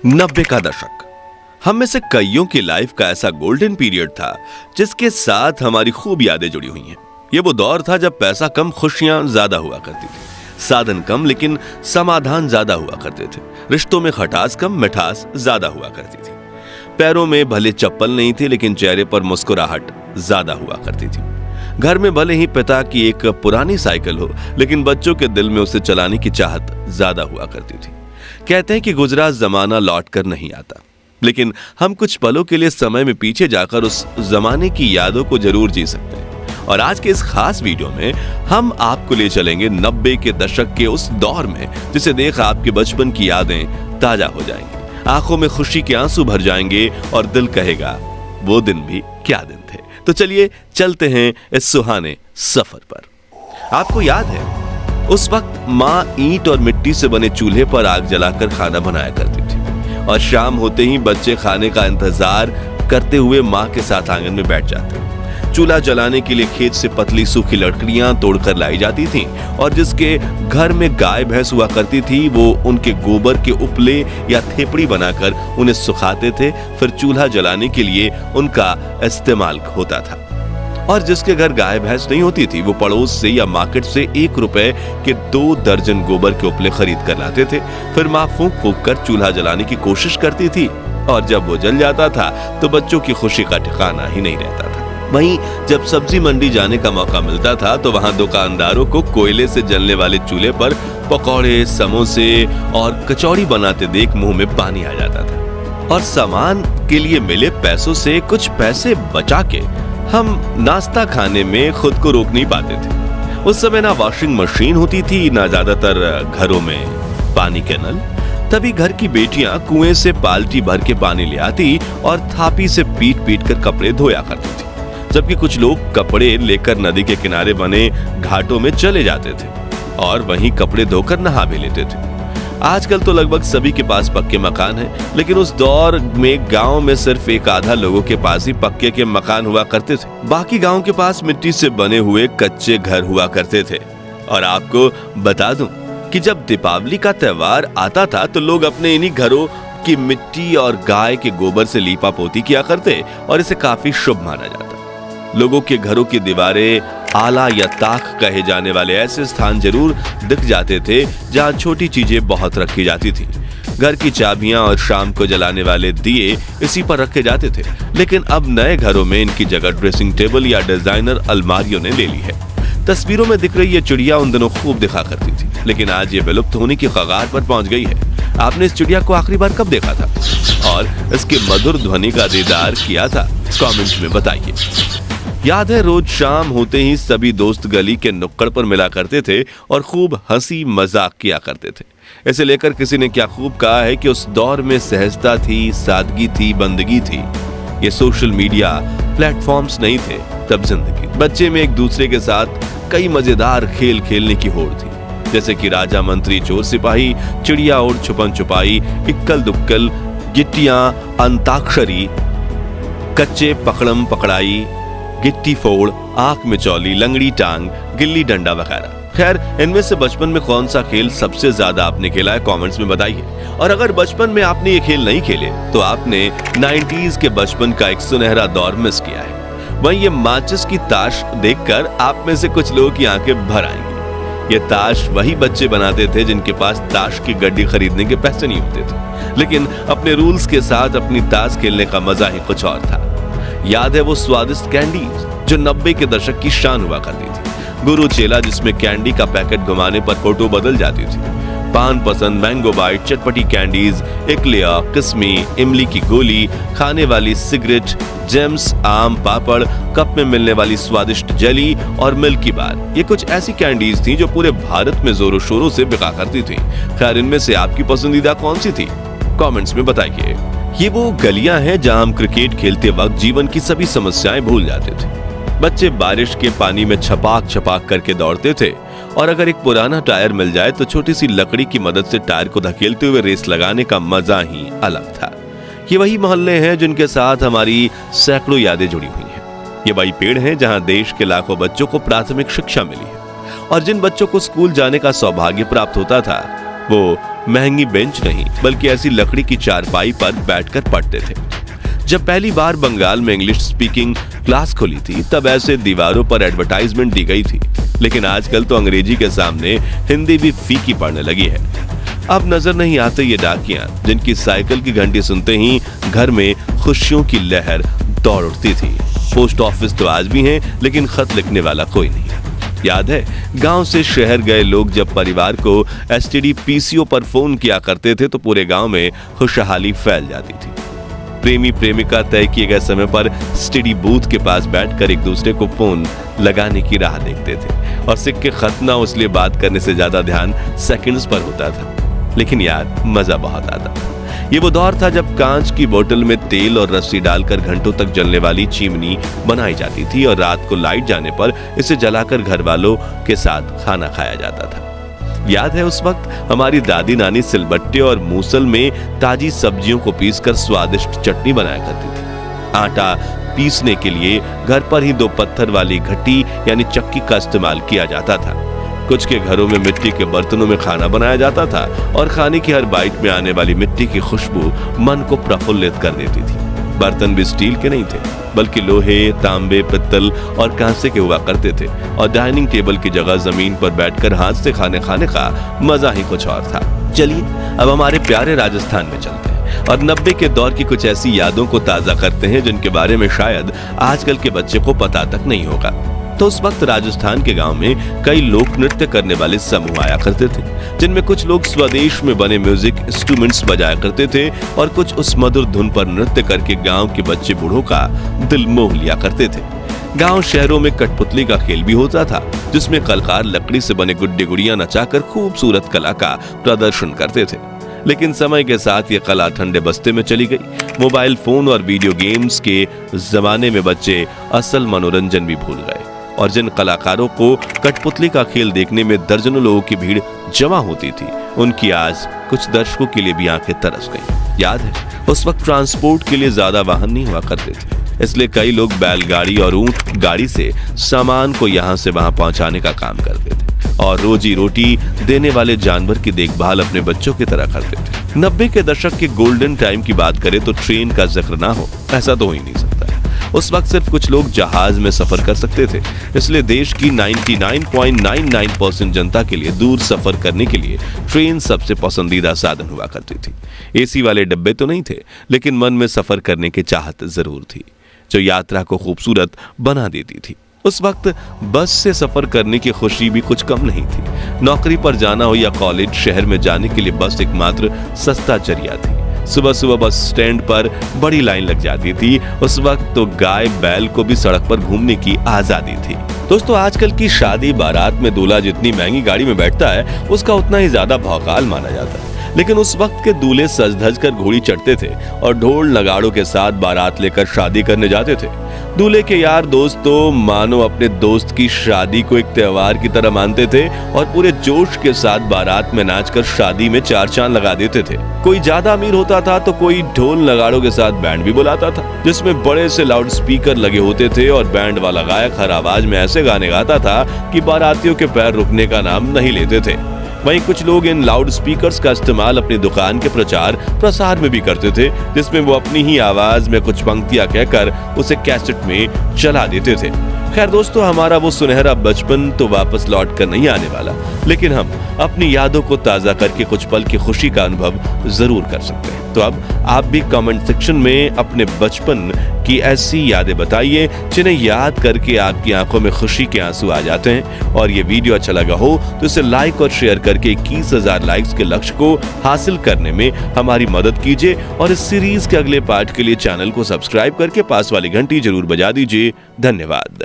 90 का दशक हम में से कईयों की लाइफ का ऐसा गोल्डन पीरियड था जिसके साथ हमारी खूब यादें जुड़ी हुई हैं। ये वो दौर था जब पैसा कम, खुशियां ज्यादा हुआ करती थी, साधन कम लेकिन समाधान ज्यादा हुआ करते थे, रिश्तों में खटास कम, मिठास ज्यादा हुआ करती थी। पैरों में भले चप्पल नहीं थी लेकिन चेहरे पर मुस्कुराहट ज्यादा हुआ करती थी। घर में भले ही पिता की एक पुरानी साइकिल हो लेकिन बच्चों के दिल में उसे चलाने की चाहत ज्यादा हुआ करती थी। कहते हैं कि गुजरा जमाना लौट कर नहीं आता, लेकिन हम कुछ पलों के लिए समय में पीछे जाकर उस जमाने की यादों को जरूर जी सकते हैं। और आज के इस खास वीडियो में हम आपको ले चलेंगे 90 के दशक के उस दौर में जिसे देख आपके बचपन की यादें ताजा हो जाएंगी, आंखों में खुशी के आंसू भर जाएंगे और दिल कहेगा वो दिन भी क्या दिन थे। तो चलिए चलते हैं इस सुहाने सफर पर। आपको याद है उस वक्त माँ ईंट और मिट्टी से बने चूल्हे पर आग जलाकर खाना बनाया करती थी और शाम होते ही बच्चे खाने का इंतजार करते हुए माँ के साथ आंगन में बैठ जाते। चूल्हा जलाने के लिए खेत से पतली सूखी लकड़ियां तोड़कर लाई जाती थीं और जिसके घर में गाय भैंस हुआ करती थी वो उनके गोबर के उपले या थेपड़ी बनाकर उन्हें सुखाते थे। फिर चूल्हा जलाने के लिए उनका इस्तेमाल होता था। और जिसके घर गाय भैंस नहीं होती थी वो पड़ोस से या मार्केट से 1 रुपए के 2 दर्जन गोबर के उपले खरीद कर लाते थे। फिर माँ फूंक फूंक कर चूल्हा जलाने की कोशिश करती थी और जब वो जल जाता था तो बच्चों की खुशी का ठिकाना ही नहीं रहता था। वहीं जब सब्जी मंडी जाने का मौका मिलता था तो वहां दुकानदारों को कोयले से जलने वाले चूल्हे पर पकौड़े, समोसे और कचौड़ी बनाते देख मुंह में पानी आ जाता था। और सामान के लिए मिले पैसों से कुछ पैसे बचा के हम नाश्ता खाने में खुद को रोक नहीं पाते थे। उस समय ना वॉशिंग मशीन होती थी, ना ज्यादातर घरों में पानी के नल। तभी घर की बेटियां कुएं से बाल्टी भर के पानी ले आती और थापी से पीट पीट कर कपड़े धोया करती थी, जबकि कुछ लोग कपड़े लेकर नदी के किनारे बने घाटों में चले जाते थे और वहीं कपड़े धोकर नहा भी लेते थे। आजकल तो लगभग सभी के पास पक्के मकान हैं, लेकिन उस दौर में गांव में सिर्फ एक आधा लोगों के पास ही पक्के के मकान हुआ करते थे। बाकी गांव के पास मिट्टी से बने हुए कच्चे घर हुआ करते थे। और आपको बता दूं कि जब दीपावली का त्योहार आता था तो लोग अपने इन्हीं घरों की मिट्टी और गाय के गोबर से लीपा पोती किया करते और इसे काफी शुभ माना जाता। लोगों के घरों की दीवारें आला या ताक कहे जाने वाले ऐसे स्थान जरूर दिख जाते थे जहां छोटी चीजें बहुत रखी जाती थी। घर की चाबियां और शाम को जलाने वाले दिए इसी पर रखे जाते थे, लेकिन अब नए घरों में इनकी जगह ड्रेसिंग टेबल या डिजाइनर अलमारियों ने ले ली है। तस्वीरों में दिख रही ये चिड़िया उन दिनों खूब दिखा करती थी, लेकिन आज ये विलुप्त होने की कगार पर पहुंच गई है। आपने इस चिड़िया को आखिरी बार कब देखा था और इसके मधुर ध्वनि का दीदार किया था? कमेंट में बताइए। याद है रोज शाम होते ही सभी दोस्त गली के नुक्कड़ पर मिला करते थे और खूब हंसी मजाक किया करते थे। इसे लेकर किसी ने क्या खूब कहा है कि उस दौर में सहजता थी, सादगी थी, बंदगी थी। ये सोशल मीडिया प्लेटफॉर्म्स नहीं थे तब जिंदगी। बच्चे में एक दूसरे के साथ कई मजेदार खेल खेलने की होड़ थी, जैसे कि राजा मंत्री चोर सिपाही, चिड़िया और छुपन छुपाई, इक्कल दुक्कल, गिट्टियां, अंताक्षरी, कच्चे पकड़म पकड़ाई, गिट्टी फोड़, आंख में चौली, लंगड़ी टांग, गिल्ली डंडा वगैरह। खैर, इनमें से बचपन में कौन सा खेल सबसे ज्यादा आपने खेला है कमेंट्स में बताइए। और अगर बचपन में आपने ये खेल नहीं खेले तो आपने 90s के बचपन का एक सुनहरा दौर मिस किया है। वहीं ये माचिस की ताश देखकर आप में से कुछ लोगों की आंखें भर आएंगी। ये ताश वही बच्चे बनाते थे जिनके पास ताश की गड्डी खरीदने के पैसे नहीं होते थे, लेकिन अपने रूल्स के साथ अपनी ताश खेलने का मजा ही कुछ और था। याद है वो स्वादिष्ट कैंडीज जो 90 के दशक की शान हुआ करती थी। गुरु चेला जिसमें कैंडी का पैकेट घुमाने पर फोटो बदल जाती थी, पान पसंद, मैंगो बाइट, चटपटी कैंडीज, एक्लेयर, किस्मी, इमली की गोली, खाने वाली सिगरेट, जेम्स, आम पापड़, कप में मिलने वाली स्वादिष्ट जेली और मिल्की बार। ये कुछ ऐसी कैंडीज थी जो पूरे भारत में जोरों शोरों से बिका करती थी। खैर, इनमें से आपकी पसंदीदा कौन सी थी? कमेंट्स में बताइए। ये वो गलियां हैं जहां हम क्रिकेट खेलते वक्त जीवन की सभी समस्याएं भूल जाते थे। बच्चे बारिश के पानी में छपाक छपाक करके दौड़ते थे और अगर एक पुराना टायर मिल जाए तो छोटी सी लकड़ी की मदद से टायर को धकेलते हुए रेस लगाने का मजा ही अलग था। ये वही मोहल्ले हैं जिनके साथ हमारी सैकड़ों यादें जुड़ी हुई हैं। ये वही पेड़ हैं जहां देश के लाखों बच्चों को प्राथमिक शिक्षा मिली है और जिन बच्चों को स्कूल जाने का सौभाग्य प्राप्त होता था वो महंगी बेंच नहीं बल्कि ऐसी लकड़ी की चारपाई पर बैठकर पढ़ते थे। जब पहली बार बंगाल में इंग्लिश स्पीकिंग क्लास खुली थी तब ऐसे दीवारों पर एडवर्टाइजमेंट दी गई थी, लेकिन आजकल तो अंग्रेजी के सामने हिंदी भी फीकी पड़ने लगी है। अब नजर नहीं आते ये डाकियां जिनकी साइकिल की घंटी सुनते ही घर में खुशियों की लहर दौड़ उठती थी। पोस्ट ऑफिस तो आज भी हैं, लेकिन खत लिखने वाला कोई नहीं। याद है, गांव से शहर गए लोग जब परिवार को एसटीडी पीसीओ पर फोन किया करते थे तो पूरे गांव में खुशहाली फैल जाती थी। प्रेमी प्रेमिका तय किए गए समय पर एसटीडी बूथ के पास बैठकर एक दूसरे को फोन लगाने की राह देखते थे और सिक्के खत ना इसलिए बात करने से ज्यादा ध्यान सेकंड्स पर होता था। लेकिन यार, मजा बहुत आता। ये वो दौर था जब कांच की बोतल में तेल और रस्सी डालकर घंटों तक जलने वाली चिमनी बनाई जाती थी और रात को लाइट जाने पर इसे जलाकर घर वालों के साथ खाना खाया जाता था। याद है, उस वक्त हमारी दादी नानी सिलबट्टे और मूसल में ताजी सब्जियों को पीसकर स्वादिष्ट चटनी बनाया करती थी। आटा पीसने के लिए घर पर ही 2 पत्थर वाली घटी यानी चक्की का इस्तेमाल किया जाता था। कुछ के घरों में मिट्टी के बर्तनों में खाना बनाया जाता था और खाने की हर बाइट में आने वाली मिट्टी की खुशबू मन को प्रफुल्लित कर देती थी। बर्तन भी स्टील के नहीं थे बल्कि लोहे, तांबे, पित्तल और कांसे के हुआ करते थे और डाइनिंग टेबल की जगह जमीन पर बैठकर हाथ से खाने का मजा ही कुछ और था। चलिए अब हमारे प्यारे राजस्थान में चलते हैं और 90 के दौर की कुछ ऐसी यादों को ताजा करते हैं जिनके बारे में शायद आजकल के बच्चे को पता तक नहीं होगा। तो उस वक्त राजस्थान के गांव में कई लोक नृत्य करने वाले समूह आया करते थे, जिनमें कुछ लोग स्वदेश में बने म्यूजिक इंस्ट्रूमेंट्स बजाया करते थे और कुछ उस मधुर धुन पर नृत्य करके गांव के बच्चे बूढ़ों का दिल मोह लिया करते थे। गांव शहरों में कठपुतली का खेल भी होता था, जिसमें कलाकार लकड़ी से बने गुड्डे गुड़ियां नचाकर खूबसूरत कला का प्रदर्शन करते थे। लेकिन समय के साथ ये कला ठंडे बस्ते में चली गई। मोबाइल फोन और वीडियो गेम्स के जमाने में बच्चे असल मनोरंजन भी भूल गए और जिन कलाकारों को कठपुतली का खेल देखने में दर्जनों लोगों की भीड़ जमा होती थी, उनकी आज कुछ दर्शकों के लिए भी आंखें तरस गईं। याद है, उस वक्त ट्रांसपोर्ट के लिए ज्यादा वाहन नहीं हुआ करते थे, इसलिए कई लोग बैलगाड़ी और ऊंट गाड़ी से सामान को यहाँ से वहां पहुंचाने का काम करते थे और रोजी रोटी देने वाले जानवर की देखभाल अपने बच्चों की तरह करते थे। 90 के दशक के गोल्डन टाइम की बात करें तो ट्रेन का जिक्र ना हो ऐसा तो हो ही नहीं सकता। उस वक्त सिर्फ कुछ लोग जहाज में सफर कर सकते थे, इसलिए देश की 99.99% जनता के लिए दूर सफर करने के लिए ट्रेन सबसे पसंदीदा साधन हुआ करती थी। एसी वाले डब्बे तो नहीं थे, लेकिन मन में सफर करने की चाहत जरूर थी, जो यात्रा को खूबसूरत बना देती थी। उस वक्त बस से सफर करने की खुशी भी कुछ कम नहीं थी। नौकरी पर जाना हो या कॉलेज, शहर में जाने के लिए बस एकमात्र सस्ता जरिया थी। सुबह सुबह बस स्टैंड पर बड़ी लाइन लग जाती थी। उस वक्त तो गाय बैल को भी सड़क पर घूमने की आजादी थी। दोस्तों, आजकल की शादी बारात में दूल्हा जितनी महंगी गाड़ी में बैठता है उसका उतना ही ज्यादा भौकाल माना जाता है, लेकिन उस वक्त के दूल्हे सज धज कर घोड़ी चढ़ते थे और ढोल नगाड़ों के साथ बारात लेकर शादी करने जाते थे। दूल्हे के यार दोस्त तो मानो अपने दोस्त की शादी को एक त्योहार की तरह मानते थे और पूरे जोश के साथ बारात में नाचकर शादी में 4 चांद लगा देते थे। कोई ज्यादा अमीर होता था तो कोई ढोल नगाड़ों के साथ बैंड भी बुलाता था, जिसमें बड़े से लाउड स्पीकर लगे होते थे और बैंड वाला गायक हर आवाज में ऐसे गाने गाता था कि बारातियों के पैर रुकने का नाम नहीं लेते थे। वहीं कुछ लोग इन लाउड स्पीकर्स का इस्तेमाल अपनी दुकान के प्रचार प्रसार में भी करते थे, जिसमें वो अपनी ही आवाज में कुछ पंक्तियां कहकर उसे कैसेट में चला देते थे। खैर दोस्तों, हमारा वो सुनहरा बचपन तो वापस लौट कर नहीं आने वाला, लेकिन हम अपनी यादों को ताजा करके कुछ पल की खुशी का अनुभव जरूर कर सकते हैं। तो अब आप भी कमेंट सेक्शन में अपने बचपन की ऐसी यादें बताइए जिन्हें याद करके आपकी आंखों में खुशी के आंसू आ जाते हैं। और ये वीडियो अच्छा लगा हो तो इसे लाइक और शेयर करके 21,000 लाइक्स के लक्ष्य को हासिल करने में हमारी मदद कीजिए और इस सीरीज के अगले पार्ट के लिए चैनल को सब्सक्राइब करके पास वाली घंटी जरूर बजा दीजिए। धन्यवाद।